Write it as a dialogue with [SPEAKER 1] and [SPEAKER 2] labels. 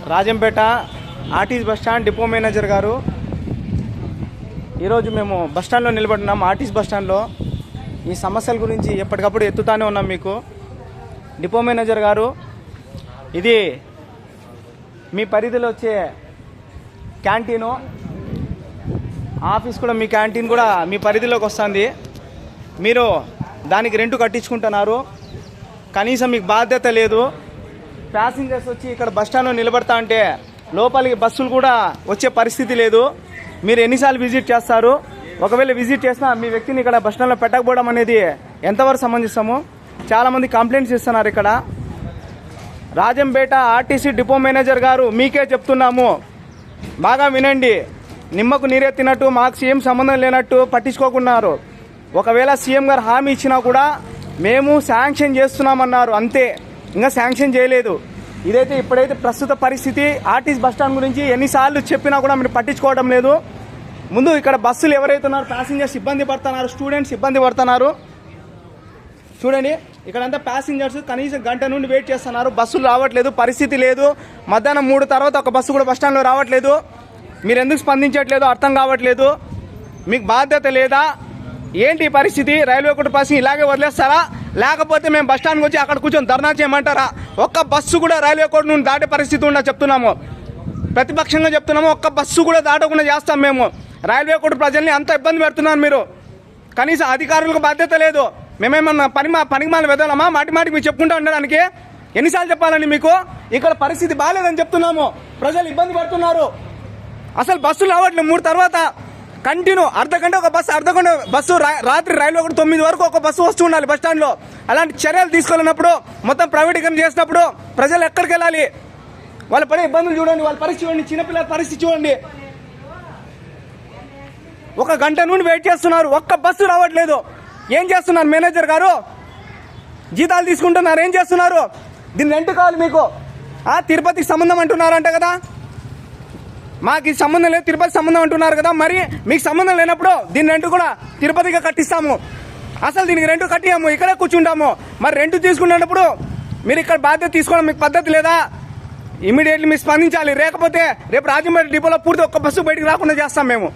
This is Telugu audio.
[SPEAKER 1] Rajampet RTC bus stand depot manager గారు, ఈరోజు మేము బస్టాండ్లో నిలబడున్నాం. ఆర్టీసీ బస్టాండ్లో ఈ సమస్యల గురించి ఎప్పటికప్పుడు ఎత్తుతానే ఉన్నాం. మీకు డిపో మేనేజర్ గారు, ఇది మీ పరిధిలో వచ్చే క్యాంటీను, ఆఫీస్ కూడా మీ క్యాంటీన్ కూడా మీ పరిధిలోకి వస్తుంది. మీరు దానికి రెంట్ కట్టించుకుంటున్నారు, కనీసం మీకు బాధ్యత లేదు. ప్యాసింజర్స్ వచ్చి ఇక్కడ బస్టాండ్లో నిలబడతా అంటే లోపలికి బస్సులు కూడా వచ్చే పరిస్థితి లేదు. మీరు ఎన్నిసార్లు విజిట్ చేస్తారు? ఒకవేళ విజిట్ చేసినా మీ వ్యక్తిని ఇక్కడ బస్టాండ్లో పెట్టకపోవడం అనేది ఎంతవరకు సమంజసము? చాలామంది కంప్లైంట్స్ ఇస్తున్నారు. ఇక్కడ రాజంపేట ఆర్టీసీ డిపో మేనేజర్ గారు, మీకే చెప్తున్నాము, బాగా వినండి. నిమ్మకు నీరెత్తినట్టు మాకు సీఎం సంబంధం లేనట్టు పట్టించుకోకున్నారు. ఒకవేళ సీఎం గారు హామీ ఇచ్చినా కూడా మేము శాంక్షన్ చేస్తున్నామన్నారు, అంతే, ఇంకా శాంక్షన్ చేయలేదు. ఇదైతే ఇప్పుడైతే ప్రస్తుత పరిస్థితి. ఆర్టీసీ బస్టాండ్ గురించి ఎన్నిసార్లు చెప్పినా కూడా మీరు పట్టించుకోవడం లేదు. ముందు ఇక్కడ బస్సులు ఎవరైతే ఉన్నారో ప్యాసింజర్స్ ఇబ్బంది పడుతున్నారు, స్టూడెంట్స్ ఇబ్బంది పడుతున్నారు. చూడండి, ఇక్కడంతా ప్యాసింజర్స్ కనీసం గంట నుండి వెయిట్ చేస్తున్నారు, బస్సులు రావట్లేదు, పరిస్థితి లేదు. మధ్యాహ్నం 3 తర్వాత ఒక బస్సు కూడా బస్టాండ్లో రావట్లేదు. మీరు ఎందుకు స్పందించట్లేదు అర్థం కావట్లేదు. మీకు బాధ్యత లేదా ఏంటి పరిస్థితి? రైల్వే కోట పాసింగ్ ఇలాగే వదిలేస్తారా? లేకపోతే మేము బస్టాండ్కి వచ్చి అక్కడ కూర్చొని ధర్నా చేయమంటారా? ఒక్క బస్సు కూడా రైల్వే కోట నుండి దాటే పరిస్థితి ఉండ చెప్తున్నాము, ప్రతిపక్షంగా చెప్తున్నాము. ఒక్క బస్సు కూడా దాటకుండా చేస్తాం మేము. రైల్వే కోట ప్రజల్ని అంత ఇబ్బంది పెడుతున్నారు మీరు. కనీసం అధికారులకు బాధ్యత లేదు. మేమేమన్నా పనికి మాల వెదలమా? మాటికి మీరు చెప్పుకుంటూ ఉండడానికి ఎన్నిసార్లు చెప్పాలని మీకు? ఇక్కడ పరిస్థితి బాగాలేదని చెప్తున్నాము, ప్రజలు ఇబ్బంది పడుతున్నారు. అసలు బస్సులు రావట్లేదు 3 తర్వాత కంటిన్యూ అర్ధగంట ఒక బస్సు, అర్ధగంట బస్సు. రాత్రి రైల్వే కూడా 9 వరకు ఒక బస్సు వస్తూ ఉండాలి బస్టాండ్లో. అలాంటి చర్యలు తీసుకోలేనప్పుడు, మొత్తం ప్రైవేటీకరణ చేసినప్పుడు ప్రజలు ఎక్కడికి వెళ్ళాలి? వాళ్ళు పడే ఇబ్బందులు చూడండి, వాళ్ళ పరిస్థితి చూడండి, చిన్నపిల్లల పరిస్థితి చూడండి. 1 గంట నుండి వెయిట్ చేస్తున్నారు, ఒక్క బస్సు రావట్లేదు. ఏం చేస్తున్నారు మేనేజర్ గారు? జీతాలు తీసుకుంటున్నారు, ఏం చేస్తున్నారు? దీన్ని రెంట్ కావాలి మీకు. తిరుపతికి సంబంధం అంటున్నారంట కదా, మాకు ఇది సంబంధం లేదు, తిరుపతి సంబంధం అంటున్నారు కదా. మరి మీకు సంబంధం లేనప్పుడు దీని రెంట్ కూడా తిరుపతిగా కట్టిస్తాము. అసలు దీనికి రెంట్ కట్టియాము, ఇక్కడే కూర్చుంటాము. మరి రెంట్ తీసుకునేటప్పుడు మీరు ఇక్కడ బాధ్యత తీసుకోవడం మీకు పద్ధతి లేదా? ఇమీడియట్లీ మీరు స్పందించాలి. లేకపోతే రేపు రాజంపేట డిపోలో పూర్తి ఒక్క బస్సు బయటికి రాకుండా చేస్తాం మేము.